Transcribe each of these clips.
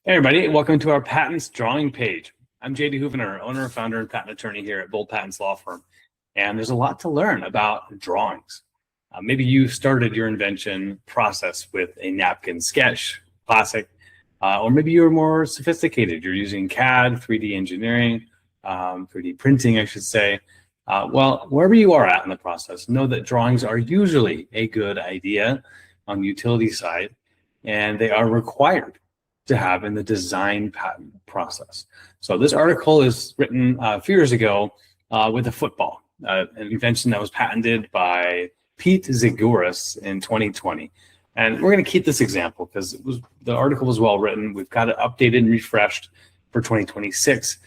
Hey everybody, welcome to our patents drawing page. I'm JD Houvener, owner, founder, and patent attorney here at Bold Patents Law Firm. And there's a lot to learn about drawings. Maybe you started your invention process with a napkin sketch, classic, or maybe you're more sophisticated. You're using CAD, 3D engineering, 3D printing, I should say. Well, wherever you are at in the process, know that drawings are usually a good idea on the utility side, and they are required to have in the design patent process. So this article is written a few years ago with a football, an invention that was patented by Pete Ziguris in 2020. And we're going to keep this example because the article was well written. We've got it updated and refreshed for 2026.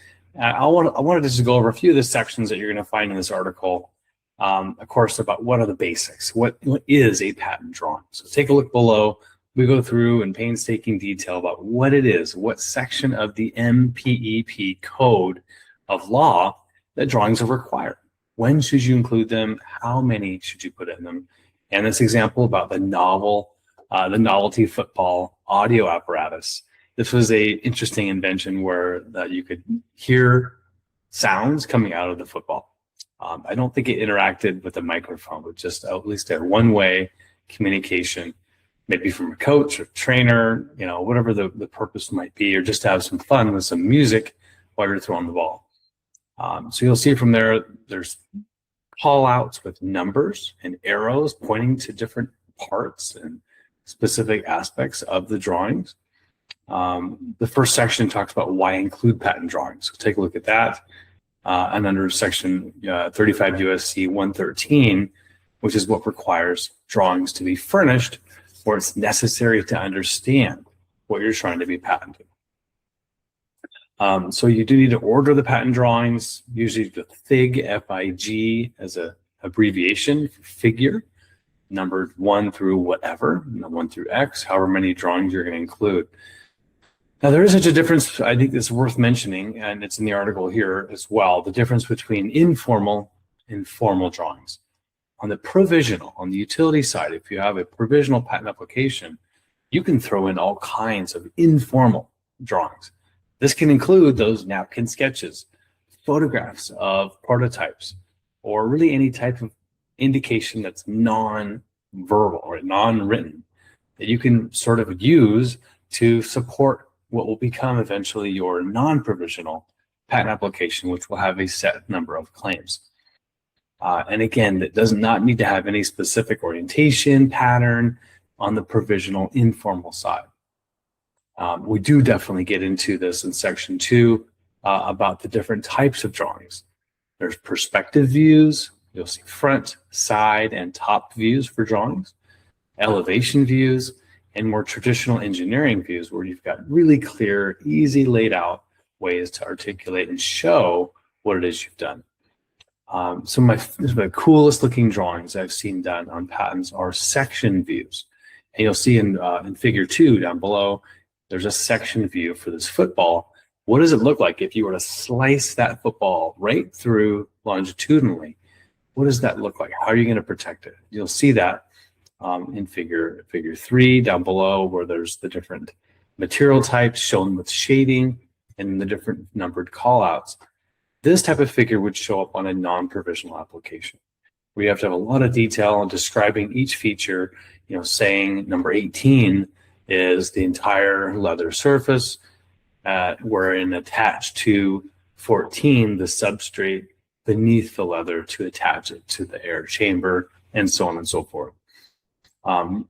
I wanted to just go over a few of the sections that you're going to find in this article, of course, about what are the basics. What is a patent drawing? So take a look below. We go through in painstaking detail about what it is, what section of the MPEP code of law that drawings are required. When should you include them? How many should you put in them? And this example about the novelty football audio apparatus. This was a interesting invention where you could hear sounds coming out of the football. I don't think it interacted with the microphone, but just at least a one-way communication, maybe from a coach or trainer, whatever the purpose might be, or just to have some fun with some music while you're throwing the ball. So you'll see from there's call outs with numbers and arrows pointing to different parts and specific aspects of the drawings. The first section talks about why include patent drawings. So take a look at that. And under section 35 USC 113, which is what requires drawings to be furnished where it's necessary to understand what you're trying to be patented. So you do need to order the patent drawings, usually the FIG, F-I-G, as an abbreviation for figure, numbered 1 through whatever, 1 through X, however many drawings you're going to include. Now, there is such a difference, I think it's worth mentioning, and it's in the article here as well, the difference between informal and formal drawings. On the provisional, on the utility side, if you have a provisional patent application, you can throw in all kinds of informal drawings. This can include those napkin sketches, photographs of prototypes, or really any type of indication that's non-verbal or non-written that you can sort of use to support what will become eventually your non-provisional patent application, which will have a set number of claims. And again, that does not need to have any specific orientation pattern on the provisional informal side. We do definitely get into this in section 2 about the different types of drawings. There's perspective views. You'll see front, side, and top views for drawings, elevation views, and more traditional engineering views where you've got really clear, easy laid out ways to articulate and show what it is you've done. Some of the coolest looking drawings I've seen done on patents are section views. And you'll see in figure 2 down below, there's a section view for this football. What does it look like if you were to slice that football right through longitudinally? What does that look like? How are you going to protect it? You'll see that in figure 3 down below, where there's the different material types shown with shading and the different numbered callouts. This type of figure would show up on a non-provisional application. We have to have a lot of detail on describing each feature, saying number 18 is the entire leather surface, wherein attached to 14, the substrate beneath the leather to attach it to the air chamber, and so on and so forth.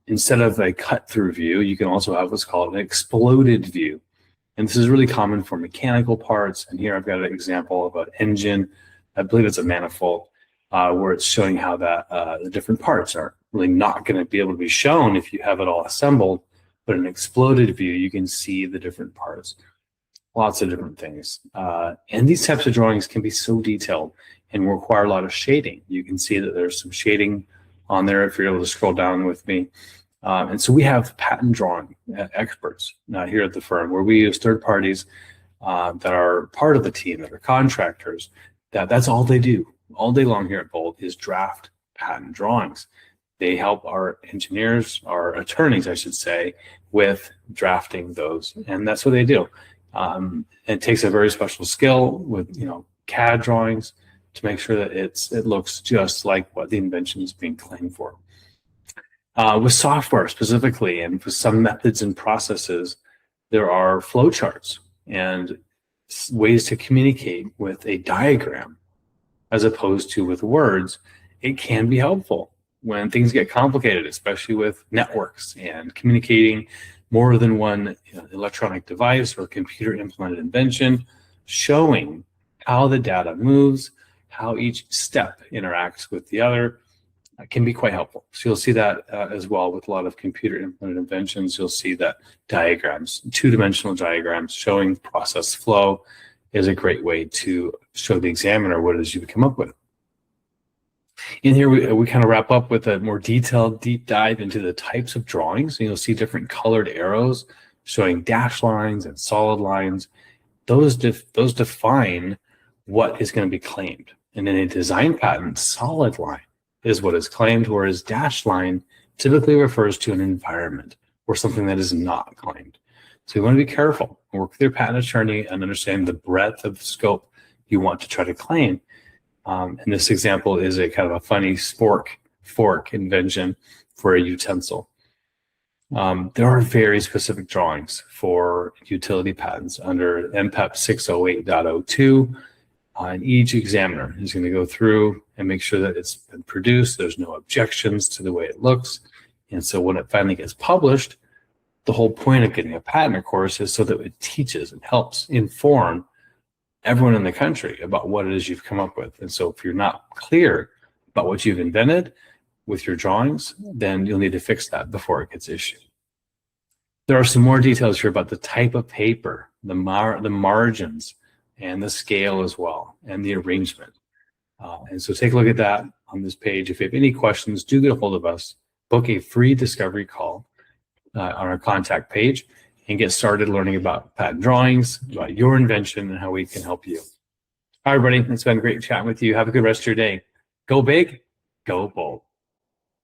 Instead of a cut-through view, you can also have what's called an exploded view. And this is really common for mechanical parts. And here I've got an example of an engine. I believe it's a manifold, where it's showing how that the different parts are really not going to be able to be shown if you have it all assembled. But in an exploded view, you can see the different parts, lots of different things. And these types of drawings can be so detailed and require a lot of shading. You can see that there's some shading on there if you're able to scroll down with me. And so we have patent drawing experts here at the firm, where we use third parties that are part of the team, that are contractors. That's all they do all day long here at Bold is draft patent drawings. They help our engineers, our attorneys, I should say, with drafting those, and that's what they do. It takes a very special skill with CAD drawings to make sure that it looks just like what the invention is being claimed for. With software specifically, and with some methods and processes, there are flowcharts and ways to communicate with a diagram as opposed to with words. It can be helpful when things get complicated, especially with networks and communicating more than one electronic device or computer implemented invention, showing how the data moves, how each step interacts with the other, can be quite helpful. So you'll see that as well with a lot of computer implemented inventions. You'll see that diagrams, two-dimensional diagrams showing process flow is a great way to show the examiner what it is you come up with. In here, we kind of wrap up with a more detailed deep dive into the types of drawings. And you'll see different colored arrows showing dashed lines and solid lines. Those define what is going to be claimed. And in a design patent, solid line is what is claimed, whereas dashed line typically refers to an environment or something that is not claimed. So you want to be careful, work with your patent attorney and understand the breadth of scope you want to try to claim. And this example is a kind of a funny fork invention for a utensil. There are very specific drawings for utility patents under MPEP 608.02. And each examiner is going to go through and make sure that it's been produced. There's no objections to the way it looks. And so when it finally gets published, the whole point of getting a patent, of course, is so that it teaches and helps inform everyone in the country about what it is you've come up with. And so if you're not clear about what you've invented with your drawings, then you'll need to fix that before it gets issued. There are some more details here about the type of paper, the margins, and the scale as well, and the arrangement. And so take a look at that on this page. If you have any questions, do get a hold of us. Book a free discovery call on our contact page and get started learning about patent drawings, about your invention, and how we can help you. Hi, everybody. It's been great chatting with you. Have a good rest of your day. Go big, go bold.